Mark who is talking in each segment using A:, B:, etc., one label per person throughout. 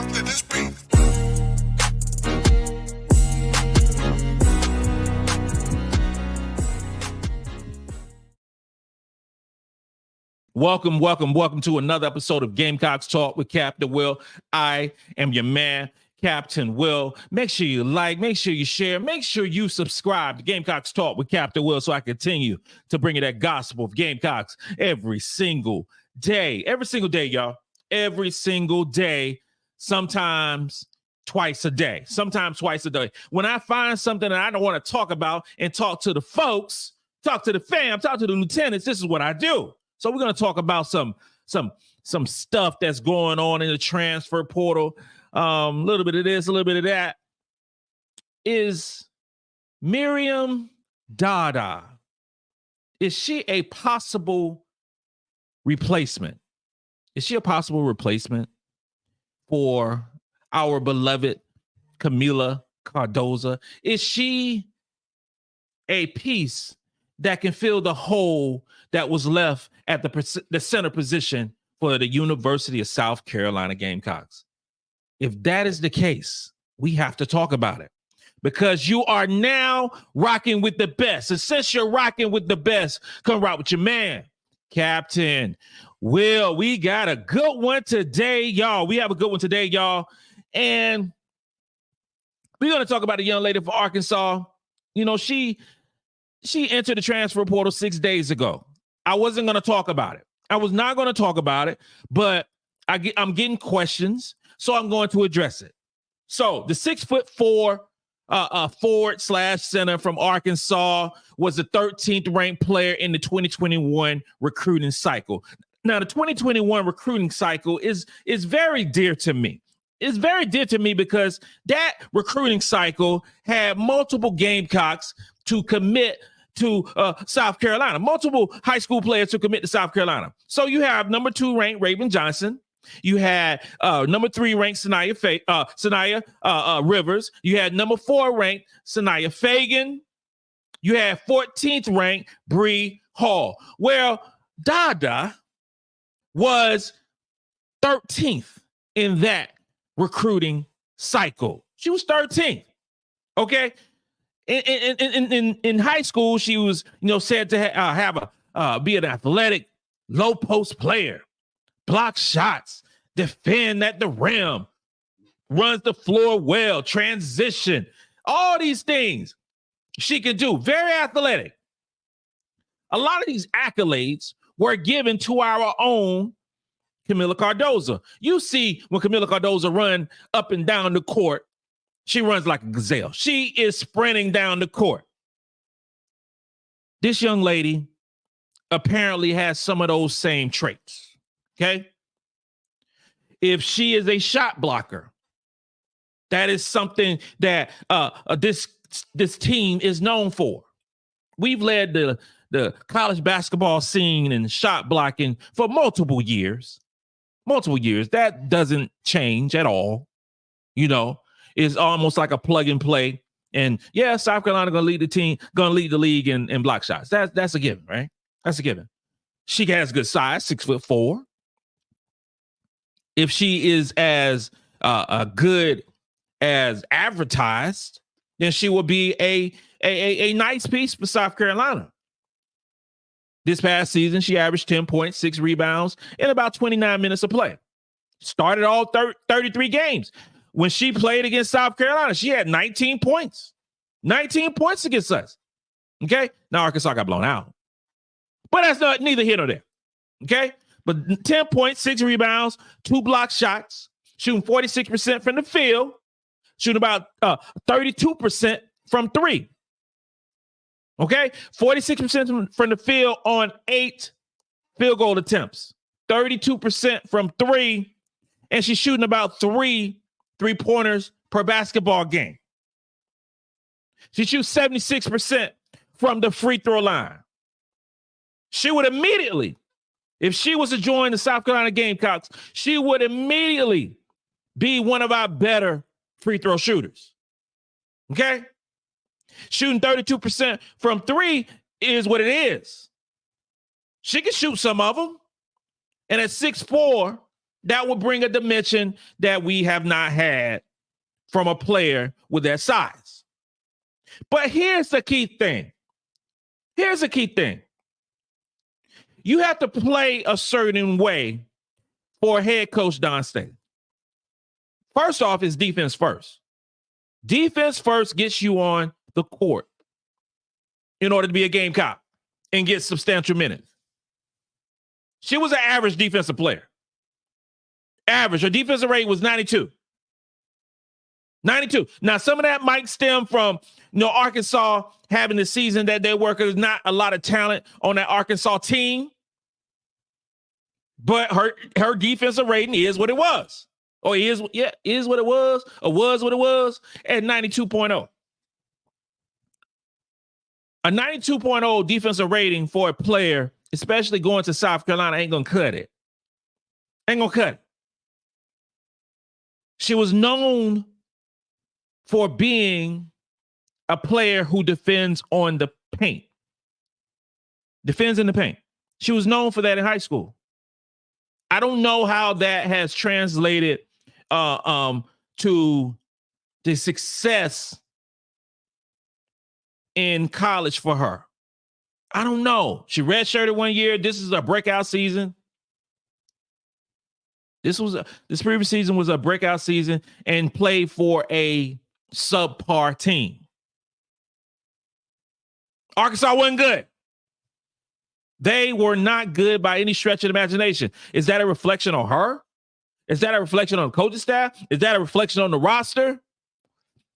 A: After this beat.
B: Welcome to another episode of Gamecocks Talk with Captain Will. I am your man, Captain Will. Make sure you like, make sure you share, make sure you subscribe to Gamecocks Talk with Captain Will so I continue to bring you that gospel of Gamecocks every single day, y'all. Every single day, sometimes twice a day. When I find something that I don't want to talk about and talk to the folks, talk to the fam, talk to the lieutenants, this is what I do. So we're going to talk about some stuff that's going on in the transfer portal. A little bit of this, a little bit of that. Is Maryam Dauda, is she a possible replacement? Is she a possible replacement for our beloved Kamilla Cardoso? Is she a piece that can fill the hole that was left at the center position for the University of South Carolina Gamecocks? If that is the case, we have to talk about it because you are now rocking with the best. And since you're rocking with the best, come rock with your man, Captain Will. We got a good one today, y'all. And we're going to talk about a young lady from Arkansas. You know, she entered the transfer portal 6 days ago. I wasn't going to talk about it. I was not going to talk about it, but I'm getting questions, so I'm going to address it. So the 6'4" forward/center from Arkansas was the 13th ranked player in the 2021 recruiting cycle. Now, the 2021 recruiting cycle is very dear to me. It's very dear to me because that recruiting cycle had multiple Gamecocks to commit to South Carolina, multiple high school players to commit to South Carolina. So you have number 2 ranked Raven Johnson. You had number 3 ranked Sania Rivers. You had number 4 ranked Sania Feagin. You had 14th ranked Bree Hall. Well, Dauda was 13th in that recruiting cycle. She was 13th. Okay. In high school, she was, said to be an athletic, low post player, block shots, defend at the rim, runs the floor well, transition, all these things she could do. Very athletic. A lot of these accolades were given to our own Kamilla Cardoso. You see when Kamilla Cardoso run up and down the court, she runs like a gazelle. She is sprinting down the court. This young lady apparently has some of those same traits, okay? If she is a shot blocker, that is something that this team is known for. We've led the college basketball scene in shot blocking for multiple years. That doesn't change at all, It's almost like a plug and play. And yeah, South Carolina going to lead the team, going to lead the league in block shots. That's a given, right? That's a given. She has good size, 6'4". If she is as good as advertised, then she will be a nice piece for South Carolina. This past season, she averaged 10 points, 6 rebounds, in about 29 minutes of play. Started all 33 games. When she played against South Carolina, she had 19 points. 19 points against us. Okay? Now Arkansas got blown out. But that's neither here nor there. Okay? But 10 points, 6 rebounds, 2 block shots, shooting 46% from the field, shooting about 32% from 3. Okay? 46% from the field on 8 field goal attempts, 32% from 3, and she's shooting about 3 3-pointers per basketball game. She shoots 76% from the free throw line. She would immediately, if she was to join the South Carolina Gamecocks, she would immediately be one of our better free throw shooters. Okay? Shooting 32% from 3 is what it is. She can shoot some of them. And at 6'4", That would bring a dimension that we have not had from a player with that size. But here's the key thing. You have to play a certain way for head coach Dawn Staley. First off, is defense first. Defense first gets you on the court in order to be a Gamecock and get substantial minutes. She was an average defensive player. Average. Her defensive rating was 92. 92. Now, some of that might stem from, Arkansas having the season that they work. There's not a lot of talent on that Arkansas team. But her defensive rating is what it was. Or is what it was, or was what it was at 92.0. A 92.0 defensive rating for a player, especially going to South Carolina, ain't going to cut it. She was known for being a player who defends on the paint. Defends in the paint. She was known for that in high school. I don't know how that has translated to the success in college for her. I don't know. She redshirted 1 year. This is a breakout season. This previous season was a breakout season and played for a subpar team. Arkansas wasn't good. They were not good by any stretch of the imagination. Is that a reflection on her? Is that a reflection on the coaching staff? Is that a reflection on the roster?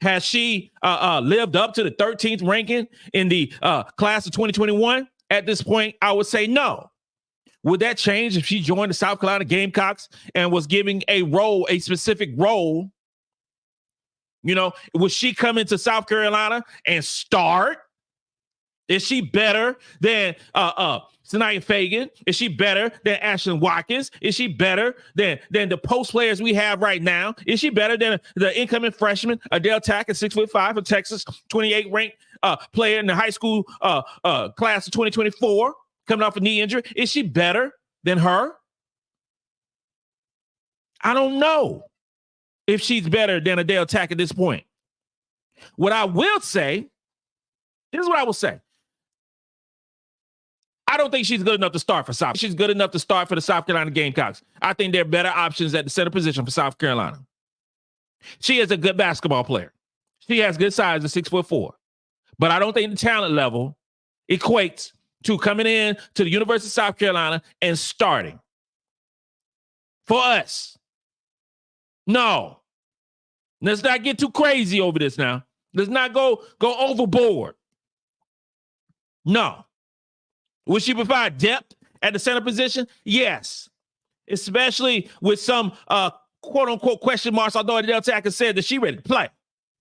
B: Has she lived up to the 13th ranking in the class of 2021? At this point, I would say no. Would that change if she joined the South Carolina Gamecocks and was giving a specific role? Would she come into South Carolina and start? Is she better than Sania Feagin? Is she better than Ashlyn Watkins? Is she better than the post players we have right now? Is she better than the incoming freshman, Adhel Tac, at 6'5", a Texas 28 ranked player in the high school class of 2024, coming off a knee injury? Is she better than her? I don't know if she's better than Adhel Tac at this point. What I will say, here's what I will say. I don't think she's good enough to start for South. She's good enough to start for the South Carolina Gamecocks. I think there are better options at the center position for South Carolina. She is a good basketball player. She has good size at 6'4". But I don't think the talent level equates to coming in to the University of South Carolina and starting. For us. No. Let's not get too crazy over this now. Let's not go overboard. No. Would she provide depth at the center position? Yes. Especially with some quote-unquote question marks, although Adhel Tac has said that she's ready to play.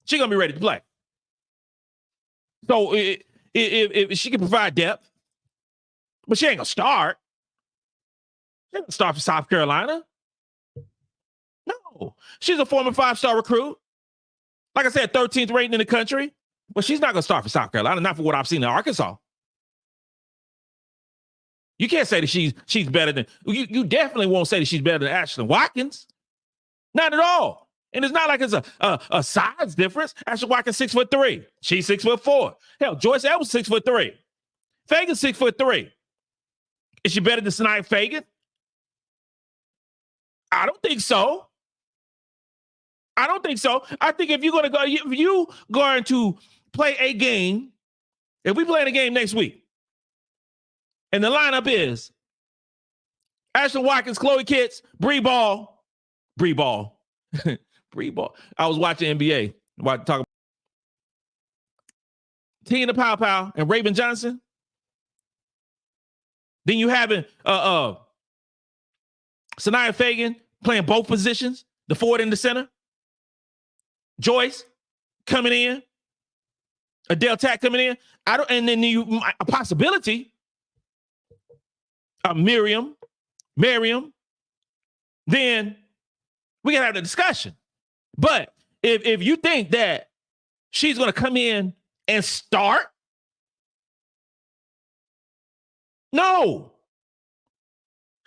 B: She's going to be ready to play. So if she can provide depth, but she ain't going to start. She ain't going to start for South Carolina. No. She's a former 5-star recruit. Like I said, 13th rating in the country. But she's not going to start for South Carolina, not for what I've seen in Arkansas. You can't say that she's better than you definitely won't say that she's better than Ashlyn Watkins. Not at all. And it's not like it's a size difference. Ashlyn Watkins 6'3". She's 6'4". Hell, Joyce Edwards 6'3". Feagin 6'3". Is she better than Sania Feagin? I don't think so. I think if you're going to play a game, if we play a game next week, and the lineup is Ashlyn Watkins, Chloe Kitts, Bree Hall. Bree Hall. I was watching NBA. Talk about Tina Pow and Raven Johnson. Then you having Sania Feagin playing both positions, the forward and the center. Joyce coming in. Adhel Tac coming in. And then a possibility. Maryam, then we can have the discussion. But if you think that she's going to come in and start, no.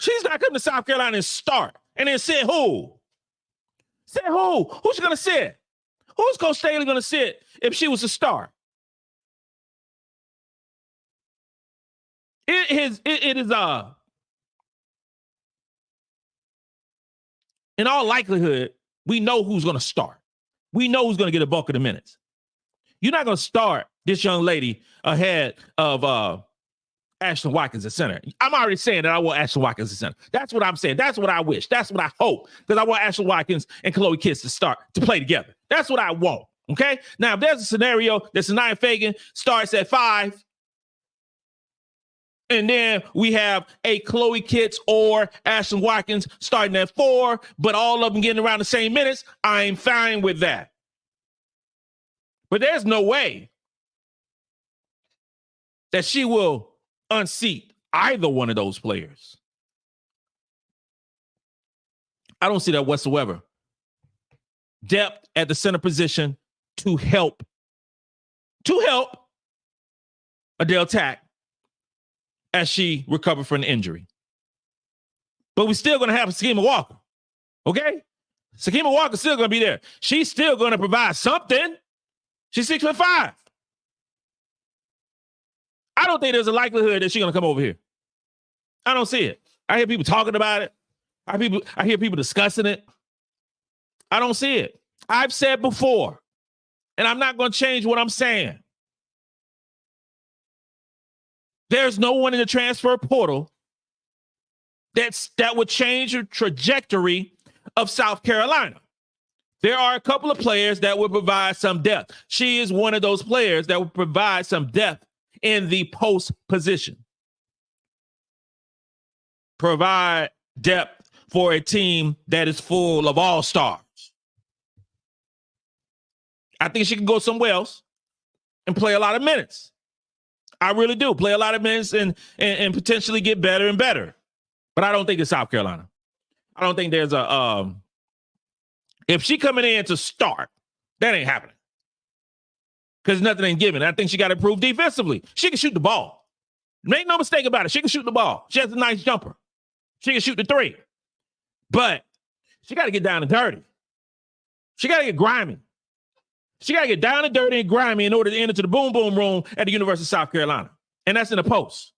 B: She's not coming to South Carolina and start. And then sit who? Sit who? Who's going to sit? Who's Coach Staley going to sit if she was a star? It is in all likelihood, we know who's going to start. We know who's going to get a bulk of the minutes. You're not going to start this young lady ahead of Ashlyn Watkins at center. I'm already saying that I want Ashlyn Watkins at center. That's what I'm saying. That's what I wish. That's what I hope. Because I want Ashlyn Watkins and Chloe Kitts to play together. That's what I want. Okay? Now, if there's a scenario that Sania Feagin starts at 5, and then we have a Chloe Kitts or Ashlyn Watkins starting at 4, but all of them getting around the same minutes, I'm fine with that. But there's no way that she will unseat either one of those players. I don't see that whatsoever. Depth at the center position to help Adhel Tac as she recovered from an injury. But we're still going to have Sakima Walker, okay? Sakima Walker's still going to be there. She's still going to provide something. She's 6'5". I don't think there's a likelihood that she's going to come over here. I don't see it. I hear people talking about it. I hear people discussing it. I don't see it. I've said before, and I'm not going to change what I'm saying. There's no one in the transfer portal that would change the trajectory of South Carolina. There are a couple of players that would provide some depth. She is one of those players that would provide some depth in the post position. Provide depth for a team that is full of all-stars. I think she can go somewhere else and play a lot of minutes. I really do. Play a lot of minutes and potentially get better and better. But I don't think it's South Carolina. I don't think there's a if she coming in to start, that ain't happening. Because nothing ain't given. I think she got to improve defensively. She can shoot the ball. Make no mistake about it. She can shoot the ball. She has a nice jumper. She can shoot the 3. But she got to get down and dirty. She got to get grimy. She got to get down and dirty and grimy in order to enter to the boom boom room at the University of South Carolina. And that's in the post.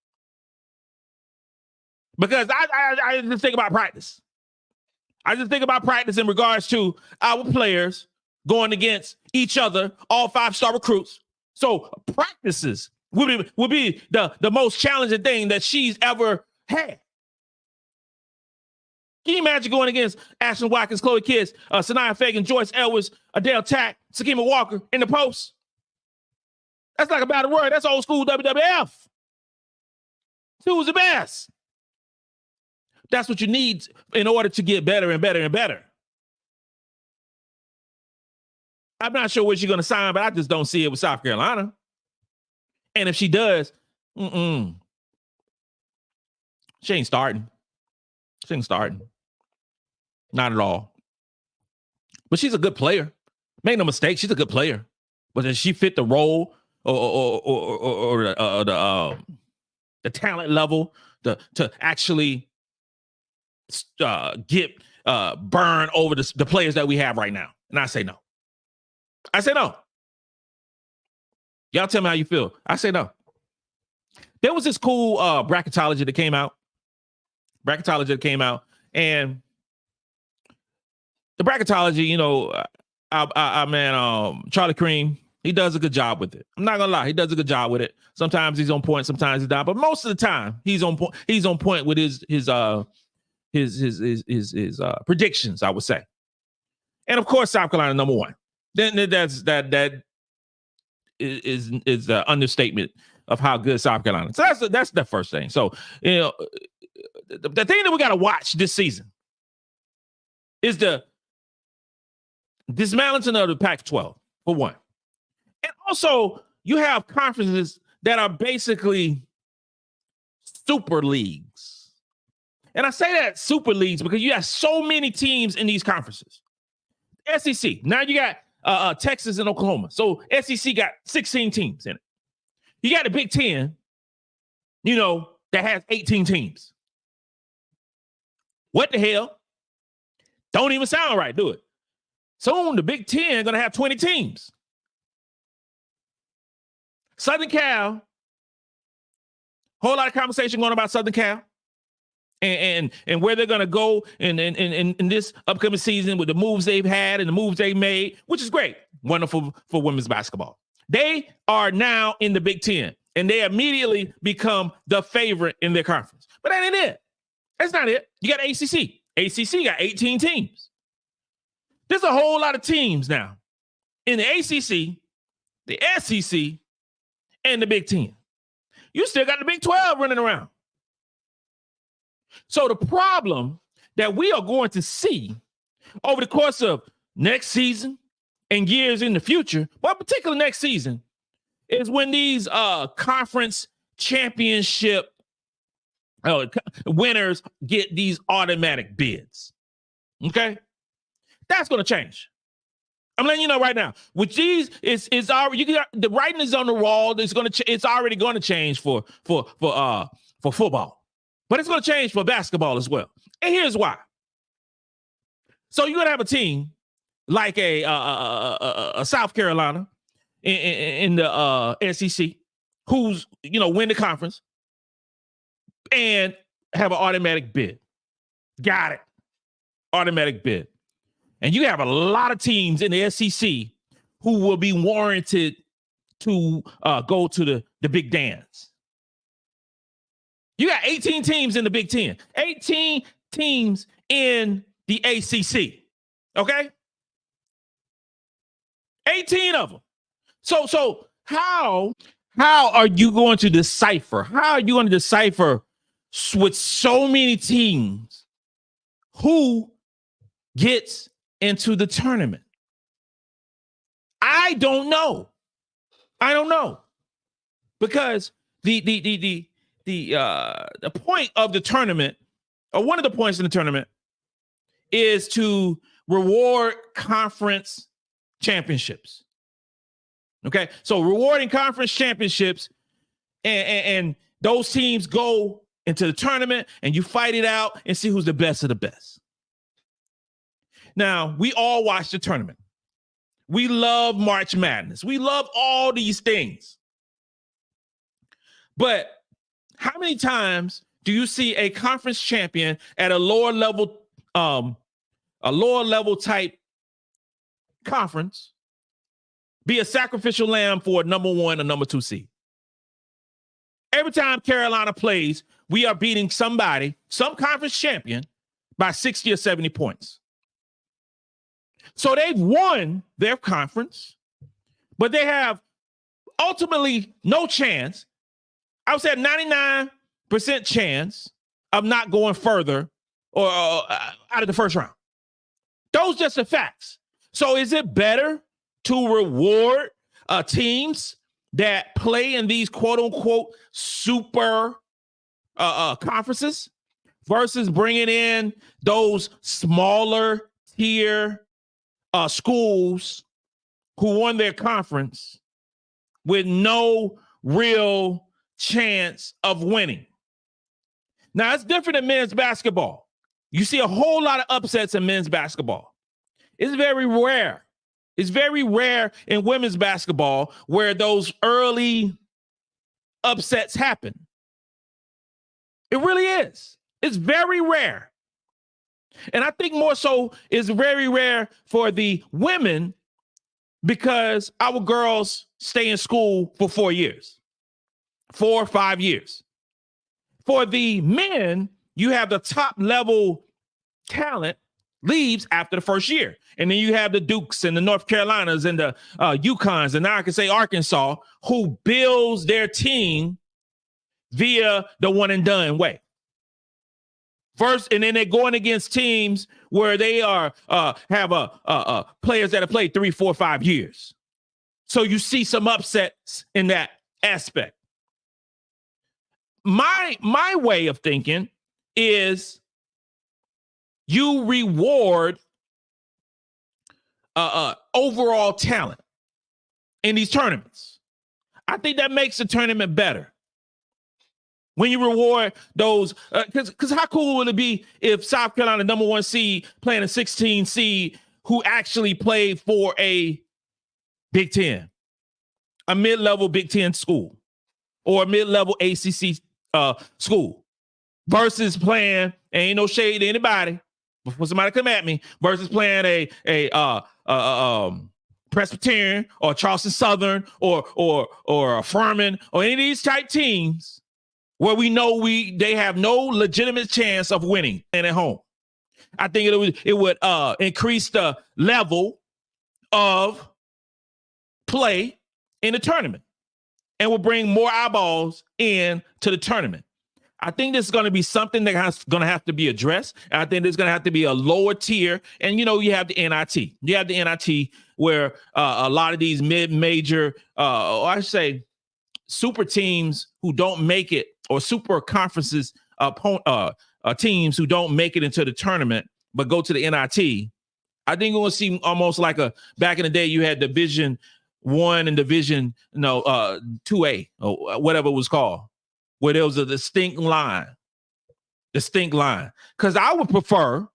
B: Because I just think about practice. I just think about practice in regards to our players going against each other, all 5-star recruits. So practices would be the most challenging thing that she's ever had. Can you imagine going against Ashlyn Watkins, Chloe Kitts, Sania Feagin, Joyce Edwards, Adhel Tac, Sakima Walker in the post? That's like a battle royal. That's old school WWF. Who's the best? That's what you need in order to get better and better and better. I'm not sure where she's going to sign, but I just don't see it with South Carolina. And if she does, she ain't starting. She ain't starting. Not at all. But she's a good player. Make no mistake, she's a good player. But does she fit the role or the talent level to actually get burn over the players that we have right now? And I say no. I say no. Y'all tell me how you feel. I say no. There was this cool bracketology that came out. And the bracketology, you know, our man Charlie Cream, he does a good job with it. I'm not gonna lie, he does a good job with it. Sometimes he's on point, sometimes he's not, but most of the time he's on point. He's on point with his predictions, I would say. And of course, South Carolina number 1. Then that is the understatement of how good South Carolina is. So that's the first thing. So, you know, the thing that we got to watch this season is the dismantling of the Pac-12, for one. And also, you have conferences that are basically super leagues. And I say that super leagues because you have so many teams in these conferences. SEC, now you got Texas and Oklahoma. So SEC got 16 teams in it. You got the Big Ten, you know, that has 18 teams. What the hell? Don't even sound right, do it? Soon the Big Ten going to have 20 teams. Southern Cal, whole lot of conversation going about Southern Cal and where they're going to go in this upcoming season with the moves they've had and the moves they've made, which is great. Wonderful for women's basketball. They are now in the Big Ten, and they immediately become the favorite in their conference. But that ain't it. That's not it. You got ACC. ACC got 18 teams. There's a whole lot of teams now in the ACC, the SEC, and the Big Ten. You still got the Big 12 running around. So the problem that we are going to see over the course of next season and years in the future, but particularly next season, is when these conference championship winners get these automatic bids. Okay? That's going to change. I'm letting you know right now. With these, it's already the writing is on the wall. It's already going to change for football, but it's going to change for basketball as well. And here's why. So you're going to have a team like a South Carolina in the SEC, who's win the conference and have an automatic bid. Got it. Automatic bid. And you have a lot of teams in the SEC who will be warranted to go to the big dance. You got 18 teams in the Big Ten, 18 teams in the ACC. Okay? 18 of them. So how are you going to decipher? How are you going to decipher with so many teams who gets into the tournament? I don't know. Because the point of the tournament, or one of the points in the tournament, is to reward conference championships. Okay, so rewarding conference championships, and those teams go into the tournament, and you fight it out and see who's the best of the best. Now, we all watch the tournament. We love March Madness. We love all these things. But how many times do you see a conference champion at a lower level type conference be a sacrificial lamb for a number 1 or number 2 seed? Every time Carolina plays, we are beating some conference champion, by 60 or 70 points. So they've won their conference, but they have ultimately no chance. I would say a 99% chance of not going further or out of the first round. Those just the facts. So is it better to reward teams that play in these quote unquote super conferences versus bringing in those smaller tier schools who won their conference with no real chance of winning? Now, it's different in men's basketball. You see a whole lot of upsets in men's basketball. It's very rare. It's very rare in women's basketball where those early upsets happen. It really is. It's very rare. And I think more so is very rare for the women because our girls stay in school for 4 years, 4 or 5 years. For the men, you have the top level talent leaves after the first year. And then you have the Dukes and the North Carolinas and the UConns, and now I can say Arkansas, who builds their team via the one and done way. First, and then they're going against teams where they are have players that have played 3, 4, 5 years. So you see some upsets in that aspect. My way of thinking is you reward overall talent in these tournaments. I think that makes the tournament better. When you reward those, because how cool would it be if South Carolina, number 1 seed, playing a 16 seed who actually played for a Big Ten, a mid-level Big Ten school, or a mid-level ACC school, versus playing, ain't no shade to anybody, before somebody come at me, versus playing a Presbyterian or Charleston Southern or Furman or any of these type teams where we know they have no legitimate chance of winning and at home. I think it would increase the level of play in the tournament and will bring more eyeballs in to the tournament. I think this is going to be something that's going to have to be addressed. And I think there's going to have to be a lower tier. And, you have the NIT. You have the NIT where a lot of these mid-major, or I should say super teams who don't make it, or super conferences teams who don't make it into the tournament but go to the NIT. I think we're going to see almost like back in the day you had Division 1 and Division 2A or whatever it was called, where there was a distinct line. Because I would prefer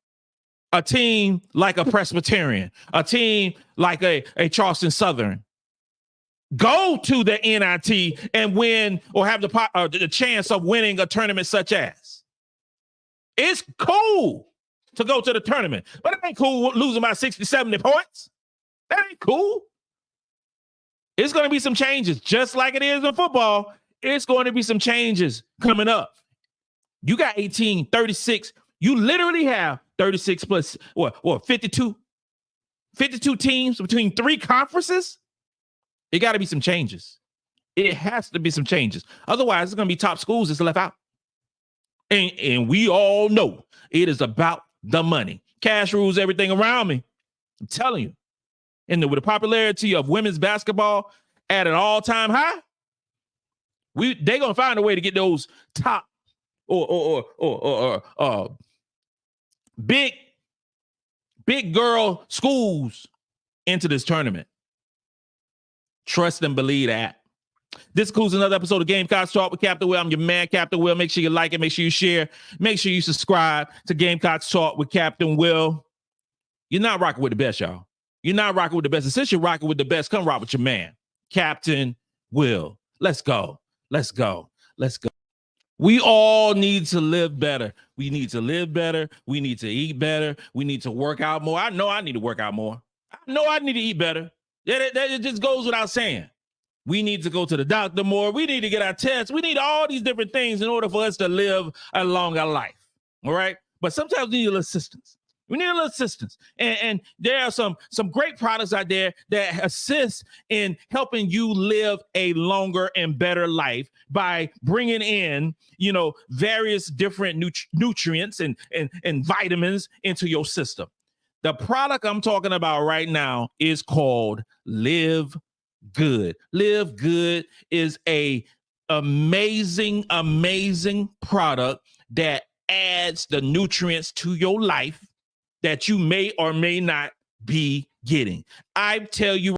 B: a team like a Presbyterian, a team like a Charleston Southern, go to the NIT and win, or have the chance of winning a tournament such as. It's cool to go to the tournament, but it ain't cool losing by 60, 70 points. That ain't cool. It's going to be some changes, just like it is in football. It's going to be some changes coming up. You got 18, 36. You literally have 36 plus 52 teams between 3 conferences. It got to be some changes. It has to be some changes. Otherwise, it's going to be top schools that's left out. And we all know it is about the money. Cash rules everything around me. I'm telling you. And with the popularity of women's basketball at an all-time high, they're going to find a way to get those top or big girl schools into this tournament. Trust and believe that. This concludes another episode of Gamecocks Talk with Captain Will. I'm your man, Captain Will. Make sure you like it. Make sure you share. Make sure you subscribe to Gamecocks Talk with Captain Will. You're not rocking with the best, y'all. You're not rocking with the best. And since you're rocking with the best, come rock with your man, Captain Will. Let's go. Let's go. Let's go. We all need to live better. We need to live better. We need to eat better. We need to work out more. I know I need to work out more. I know I need to eat better. That just goes without saying. We need to go to the doctor more. We need to get our tests. We need all these different things in order for us to live a longer life. All right. But sometimes we need a little assistance. We need a little assistance. And there are some great products out there that assist in helping you live a longer and better life by bringing in, various different nutrients and vitamins into your system. The product I'm talking about right now is called Live Good. Live Good is a amazing product that adds the nutrients to your life that you may or may not be getting. I tell you